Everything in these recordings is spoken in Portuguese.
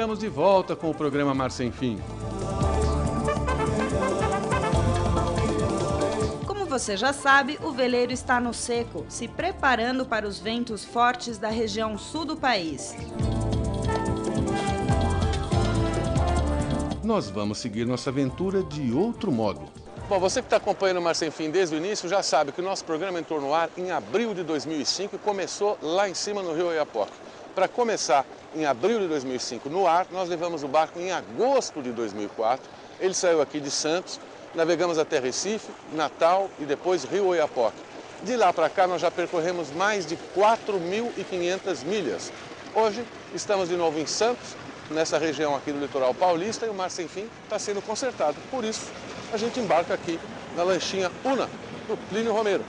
estamos de volta com o programa Mar Sem Fim. Como você já sabe, o veleiro está no seco, se preparando para os ventos fortes da região sul do país. Nós vamos seguir nossa aventura de outro modo. Bom, você que está acompanhando o Mar Sem Fim desde o início já sabe que o nosso programa entrou no ar em abril de 2005 e começou lá em cima no Rio Oiapoque. Para começar em abril de 2005 no ar, nós levamos o barco em agosto de 2004. Ele saiu aqui de Santos, navegamos até Recife, Natal e depois Rio Oiapoque. De lá para cá nós já percorremos mais de 4.500 milhas. Hoje estamos de novo em Santos, nessa região aqui do litoral paulista, e o Mar Sem Fim está sendo consertado. Por isso, a gente embarca aqui na lanchinha Una, do Plínio Romeiro.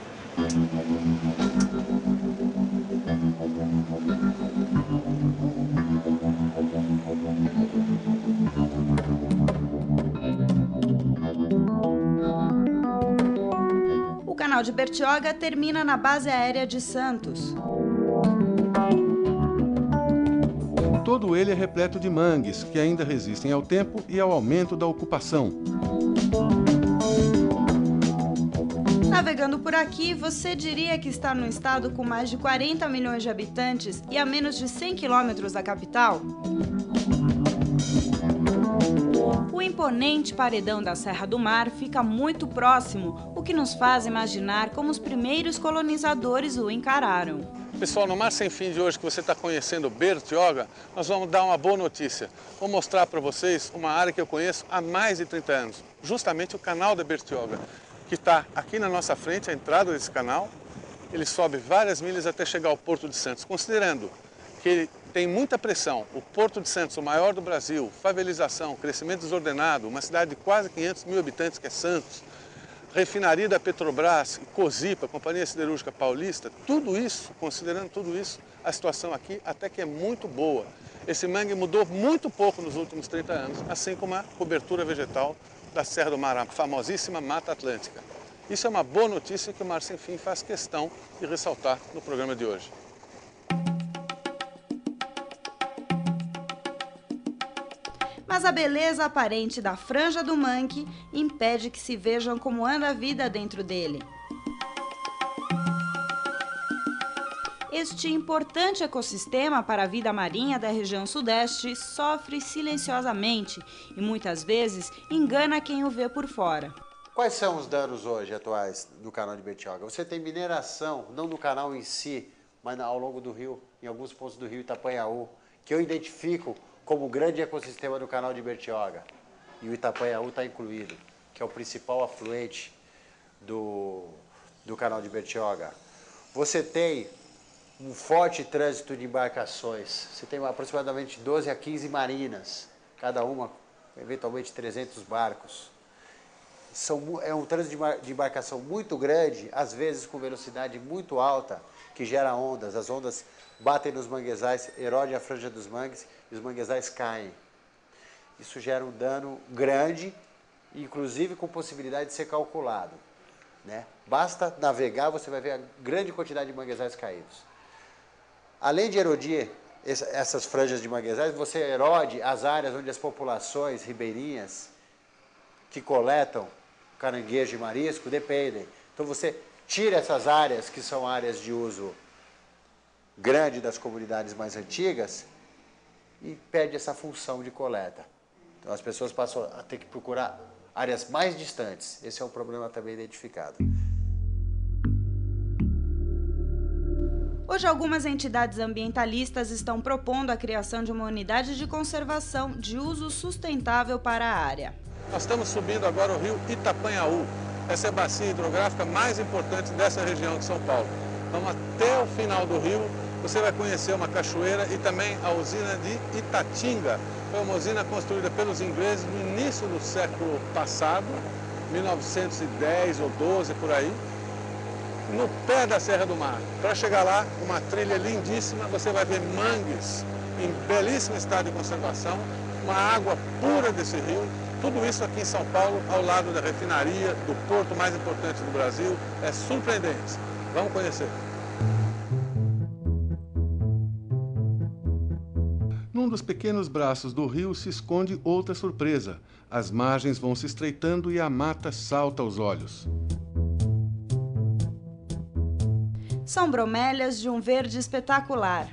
O canal de Bertioga termina na base aérea de Santos. Todo ele é repleto de mangues, que ainda resistem ao tempo e ao aumento da ocupação. Navegando por aqui, você diria que está num estado com mais de 40 milhões de habitantes e a menos de 100 quilômetros da capital? O imponente paredão da Serra do Mar fica muito próximo, o que nos faz imaginar como os primeiros colonizadores o encararam. Pessoal, no Mar Sem Fim de hoje, que você está conhecendo Bertioga, nós vamos dar uma boa notícia. Vou mostrar para vocês uma área que eu conheço há mais de 30 anos, justamente o canal da Bertioga, que está aqui na nossa frente, a entrada desse canal. Ele sobe várias milhas até chegar ao Porto de Santos, considerando que ele tem muita pressão. O Porto de Santos, o maior do Brasil, favelização, crescimento desordenado, uma cidade de quase 500 mil habitantes, que é Santos, refinaria da Petrobras, Cosipa, Companhia Siderúrgica Paulista, tudo isso, considerando tudo isso, a situação aqui até que é muito boa. Esse mangue mudou muito pouco nos últimos 30 anos, assim como a cobertura vegetal da Serra do Mar, a famosíssima Mata Atlântica. Isso é uma boa notícia que o Mar Sem Fim faz questão de ressaltar no programa de hoje. Mas a beleza aparente da franja do mangue impede que se vejam como anda a vida dentro dele. Este importante ecossistema para a vida marinha da região sudeste sofre silenciosamente e muitas vezes engana quem o vê por fora. Quais são os danos hoje atuais do canal de Bertioga? Você tem mineração, não no canal em si, mas ao longo do rio, em alguns pontos do rio Itapanhaú, que eu identifico como o grande ecossistema do canal de Bertioga. E o Itapanhaú está incluído, que é o principal afluente do canal de Bertioga. Você tem um forte trânsito de embarcações. Você tem aproximadamente 12 a 15 marinas, cada uma eventualmente 300 barcos. É um trânsito de embarcação muito grande, às vezes com velocidade muito alta, que gera ondas. As ondas batem nos manguezais, erodem a franja dos mangues e os manguezais caem. Isso gera um dano grande, inclusive com possibilidade de ser calculado, né? Basta navegar, você vai ver a grande quantidade de manguezais caídos. Além de erodir essas franjas de manguezais, você erode as áreas onde as populações ribeirinhas que coletam caranguejo e marisco dependem. Então você tira essas áreas que são áreas de uso grande das comunidades mais antigas e perde essa função de coleta. Então as pessoas passam a ter que procurar áreas mais distantes. Esse é um problema também identificado. Hoje, algumas entidades ambientalistas estão propondo a criação de uma unidade de conservação de uso sustentável para a área. Nós estamos subindo agora o rio Itapanhaú. Essa é a bacia hidrográfica mais importante dessa região de São Paulo. Vamos até o final do rio, você vai conhecer uma cachoeira e também a usina de Itatinga. Foi uma usina construída pelos ingleses no início do século passado, 1910 ou 12 por aí, no pé da Serra do Mar. Para chegar lá, uma trilha lindíssima, você vai ver mangues em belíssimo estado de conservação, uma água pura desse rio. Tudo isso aqui em São Paulo, ao lado da refinaria, do porto mais importante do Brasil, é surpreendente. Vamos conhecer. Num dos pequenos braços do rio se esconde outra surpresa. As margens vão se estreitando e a mata salta aos olhos. São bromélias de um verde espetacular.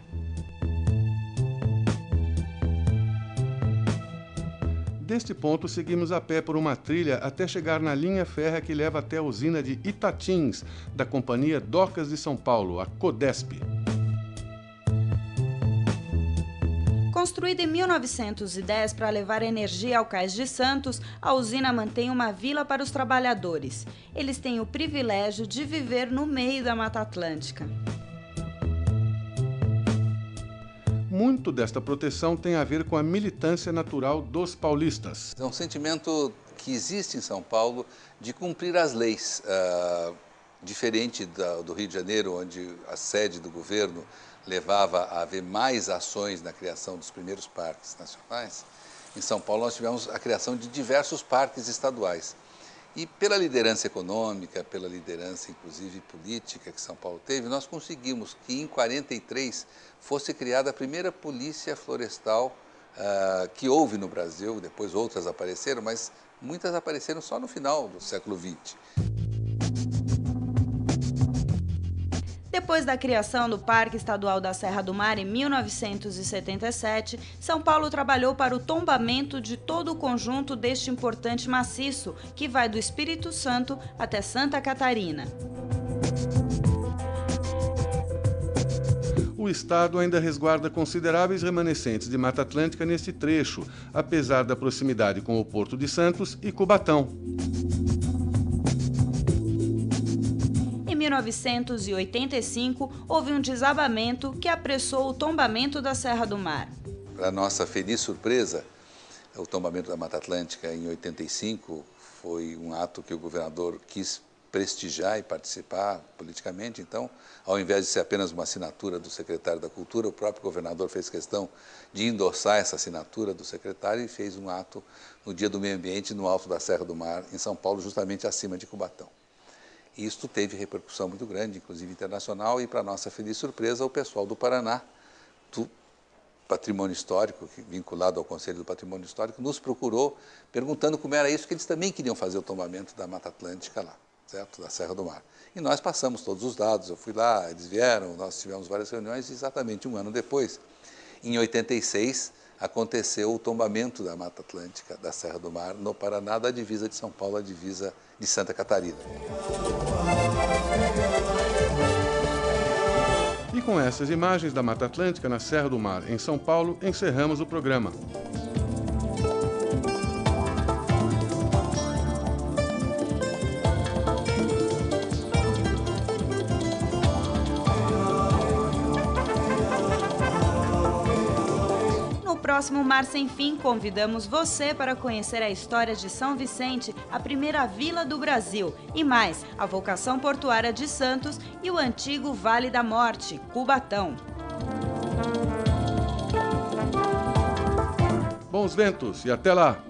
Deste ponto, seguimos a pé por uma trilha até chegar na linha férrea que leva até a usina de Itatins, da Companhia Docas de São Paulo, a Codesp. Construída em 1910 para levar energia ao Cais de Santos, a usina mantém uma vila para os trabalhadores. Eles têm o privilégio de viver no meio da Mata Atlântica. Muito desta proteção tem a ver com a militância natural dos paulistas. É um sentimento que existe em São Paulo de cumprir as leis, diferente do Rio de Janeiro, onde a sede do governo levava a haver mais ações na criação dos primeiros parques nacionais. Em São Paulo nós tivemos a criação de diversos parques estaduais. E pela liderança econômica, pela liderança inclusive política que São Paulo teve, nós conseguimos que em 1943 fosse criada a primeira polícia florestal que houve no Brasil. Depois outras apareceram, mas muitas apareceram só no final do século XX. Depois da criação do Parque Estadual da Serra do Mar em 1977, São Paulo trabalhou para o tombamento de todo o conjunto deste importante maciço, que vai do Espírito Santo até Santa Catarina. O Estado ainda resguarda consideráveis remanescentes de Mata Atlântica neste trecho, apesar da proximidade com o Porto de Santos e Cubatão. Em 1985, houve um desabamento que apressou o tombamento da Serra do Mar. Para nossa feliz surpresa, o tombamento da Mata Atlântica em 85 foi um ato que o governador quis prestigiar e participar politicamente. Então, ao invés de ser apenas uma assinatura do secretário da Cultura, o próprio governador fez questão de endossar essa assinatura do secretário e fez um ato no Dia do Meio Ambiente no alto da Serra do Mar, em São Paulo, justamente acima de Cubatão. E isto teve repercussão muito grande, inclusive internacional, e para nossa feliz surpresa, o pessoal do Paraná, do Patrimônio Histórico, vinculado ao Conselho do Patrimônio Histórico, nos procurou perguntando como era isso, que eles também queriam fazer o tombamento da Mata Atlântica lá, certo? Da Serra do Mar. E nós passamos todos os dados, eu fui lá, eles vieram, nós tivemos várias reuniões, e exatamente um ano depois, em 86, aconteceu o tombamento da Mata Atlântica, da Serra do Mar, no Paraná, da divisa de São Paulo à divisa de Santa Catarina. E com essas imagens da Mata Atlântica na Serra do Mar, em São Paulo, encerramos o programa. No próximo Mar Sem Fim, convidamos você para conhecer a história de São Vicente, a primeira vila do Brasil, e mais, a vocação portuária de Santos e o antigo Vale da Morte, Cubatão. Bons ventos e até lá!